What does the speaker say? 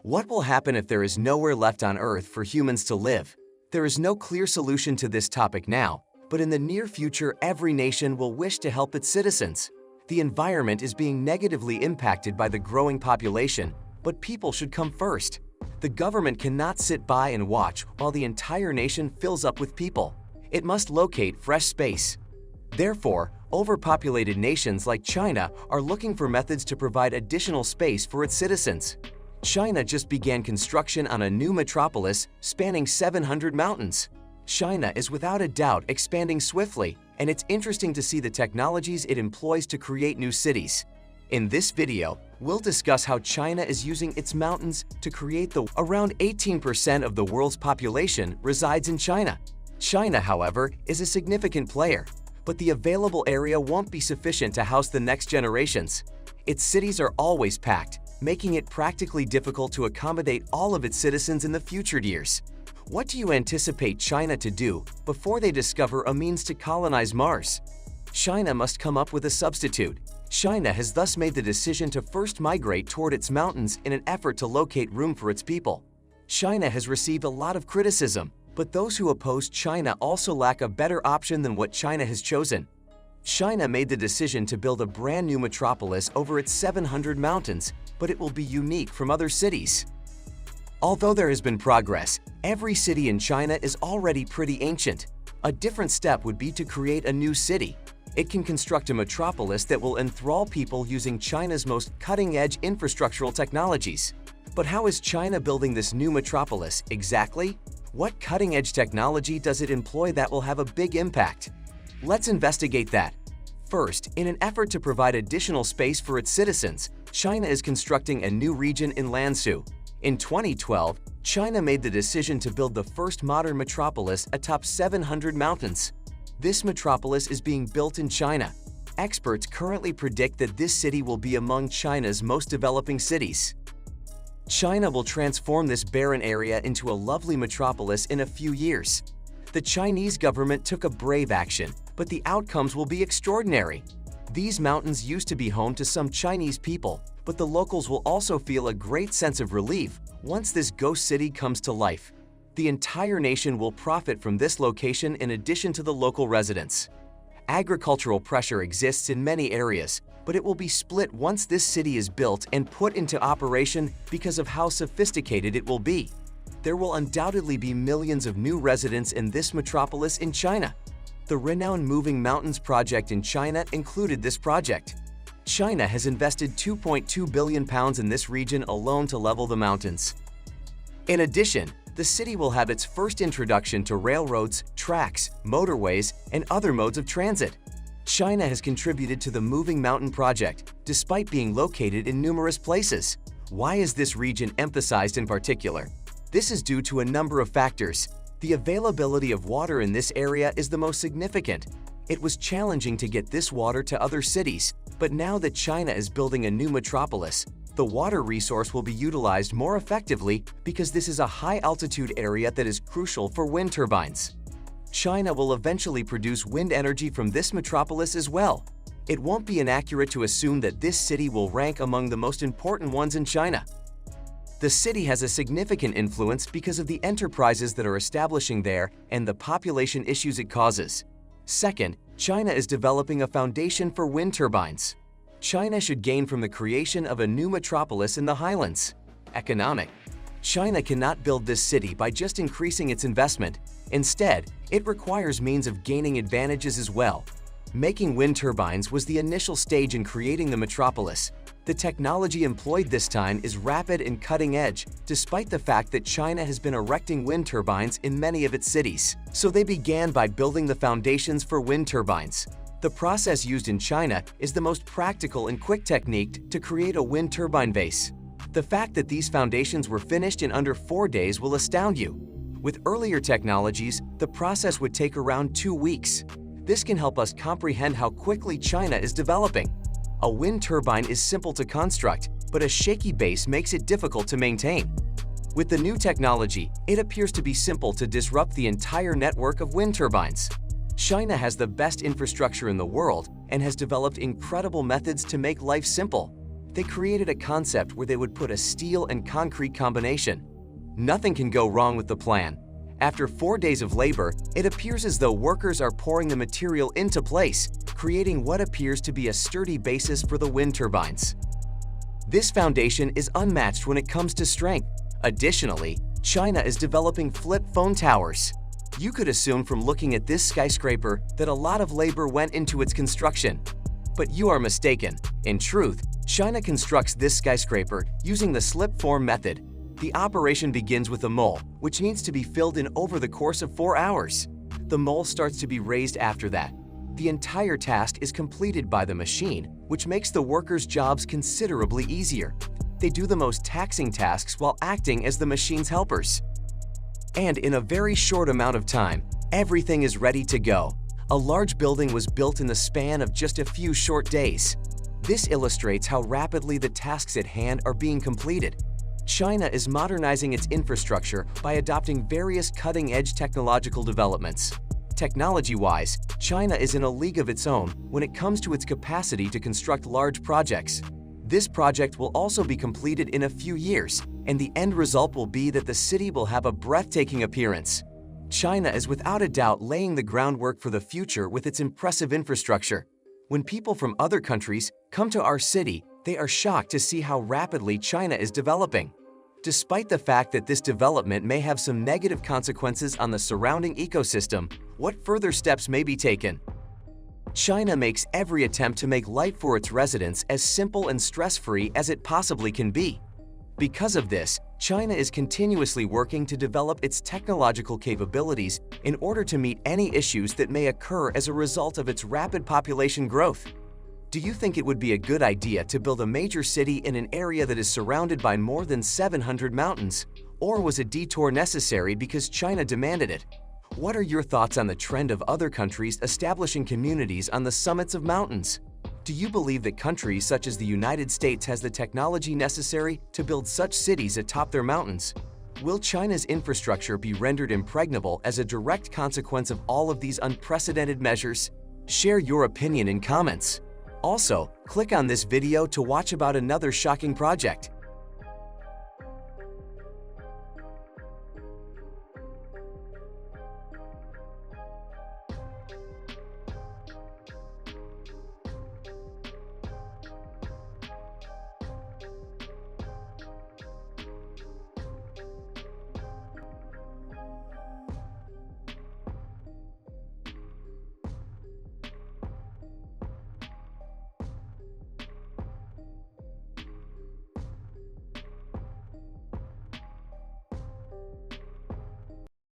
What will happen if there is nowhere left on Earth for humans to live? There is no clear solution to this topic now, but in the near future, every nation will wish to help its citizens. The environment is being negatively impacted by the growing population, but people should come first. The government cannot sit by and watch while the entire nation fills up with people. It must locate fresh space. Therefore, overpopulated nations like China are looking for methods to provide additional space for its citizens. China just began construction on a new metropolis spanning 700 mountains. China is without a doubt expanding swiftly, and it's interesting to see the technologies it employs to create new cities. In this video, we'll discuss how China is using its mountains to create around 18% of the world's population resides in China. China, however, is a significant player, but the available area won't be sufficient to house the next generations. Its cities are always packed, making it practically difficult to accommodate all of its citizens in the future years. What do you anticipate China to do before they discover a means to colonize Mars? China must come up with a substitute. China has thus made the decision to first migrate toward its mountains in an effort to locate room for its people. China has received a lot of criticism, but those who oppose China also lack a better option than what China has chosen. China made the decision to build a brand new metropolis over its 700 mountains, but it will be unique from other cities. Although there has been progress, every city in China is already pretty ancient. A different step would be to create a new city. It can construct a metropolis that will enthrall people using China's most cutting-edge infrastructural technologies. But how is China building this new metropolis exactly? What cutting-edge technology does it employ that will have a big impact? Let's investigate that. First, in an effort to provide additional space for its citizens, China is constructing a new region in Lanzhou. In 2012, China made the decision to build the first modern metropolis atop 700 mountains. This metropolis is being built in China. Experts currently predict that this city will be among China's most developing cities. China will transform this barren area into a lovely metropolis in a few years. The Chinese government took a brave action, but the outcomes will be extraordinary. These mountains used to be home to some Chinese people, but the locals will also feel a great sense of relief once this ghost city comes to life. The entire nation will profit from this location in addition to the local residents. Agricultural pressure exists in many areas, but it will be split once this city is built and put into operation because of how sophisticated it will be. There will undoubtedly be millions of new residents in this metropolis in China. The renowned Moving Mountains project in China included this project. China has invested £2.2 billion in this region alone to level the mountains. In addition, the city will have its first introduction to railroads, tracks, motorways, and other modes of transit. China has contributed to the Moving Mountain project, despite being located in numerous places. Why is this region emphasized in particular? This is due to a number of factors. The availability of water in this area is the most significant. It was challenging to get this water to other cities, but now that China is building a new metropolis, the water resource will be utilized more effectively because this is a high-altitude area that is crucial for wind turbines. China will eventually produce wind energy from this metropolis as well. It won't be inaccurate to assume that this city will rank among the most important ones in China. The city has a significant influence because of the enterprises that are establishing there and the population issues it causes. Second, China is developing a foundation for wind turbines. China should gain from the creation of a new metropolis in the highlands. Economic. China cannot build this city by just increasing its investment. Instead, it requires means of gaining advantages as well. Making wind turbines was the initial stage in creating the metropolis. The technology employed this time is rapid and cutting-edge, despite the fact that China has been erecting wind turbines in many of its cities. So they began by building the foundations for wind turbines. The process used in China is the most practical and quick technique to create a wind turbine base. The fact that these foundations were finished in under 4 days will astound you. With earlier technologies, the process would take around 2 weeks. This can help us comprehend how quickly China is developing. A wind turbine is simple to construct, but a shaky base makes it difficult to maintain. With the new technology, it appears to be simple to disrupt the entire network of wind turbines. China has the best infrastructure in the world and has developed incredible methods to make life simple. They created a concept where they would put a steel and concrete combination. Nothing can go wrong with the plan. After 4 days of labor, it appears as though workers are pouring the material into place, creating what appears to be a sturdy basis for the wind turbines. This foundation is unmatched when it comes to strength. Additionally, China is developing flip phone towers. You could assume from looking at this skyscraper that a lot of labor went into its construction. But you are mistaken. In truth, China constructs this skyscraper using the slip form method. The operation begins with a mole, which needs to be filled in over the course of 4 hours. The mole starts to be raised after that. The entire task is completed by the machine, which makes the workers' jobs considerably easier. They do the most taxing tasks while acting as the machine's helpers. And in a very short amount of time, everything is ready to go. A large building was built in the span of just a few short days. This illustrates how rapidly the tasks at hand are being completed. China is modernizing its infrastructure by adopting various cutting-edge technological developments. Technology-wise, China is in a league of its own when it comes to its capacity to construct large projects. This project will also be completed in a few years, and the end result will be that the city will have a breathtaking appearance. China is without a doubt laying the groundwork for the future with its impressive infrastructure. When people from other countries come to our city, they are shocked to see how rapidly China is developing. Despite the fact that this development may have some negative consequences on the surrounding ecosystem, what further steps may be taken? China makes every attempt to make life for its residents as simple and stress-free as it possibly can be. Because of this, China is continuously working to develop its technological capabilities in order to meet any issues that may occur as a result of its rapid population growth. Do you think it would be a good idea to build a major city in an area that is surrounded by more than 700 mountains? Or was a detour necessary because China demanded it? What are your thoughts on the trend of other countries establishing communities on the summits of mountains? Do you believe that countries such as the United States has the technology necessary to build such cities atop their mountains? Will China's infrastructure be rendered impregnable as a direct consequence of all of these unprecedented measures? Share your opinion in comments. Also, click on this video to watch about another shocking project.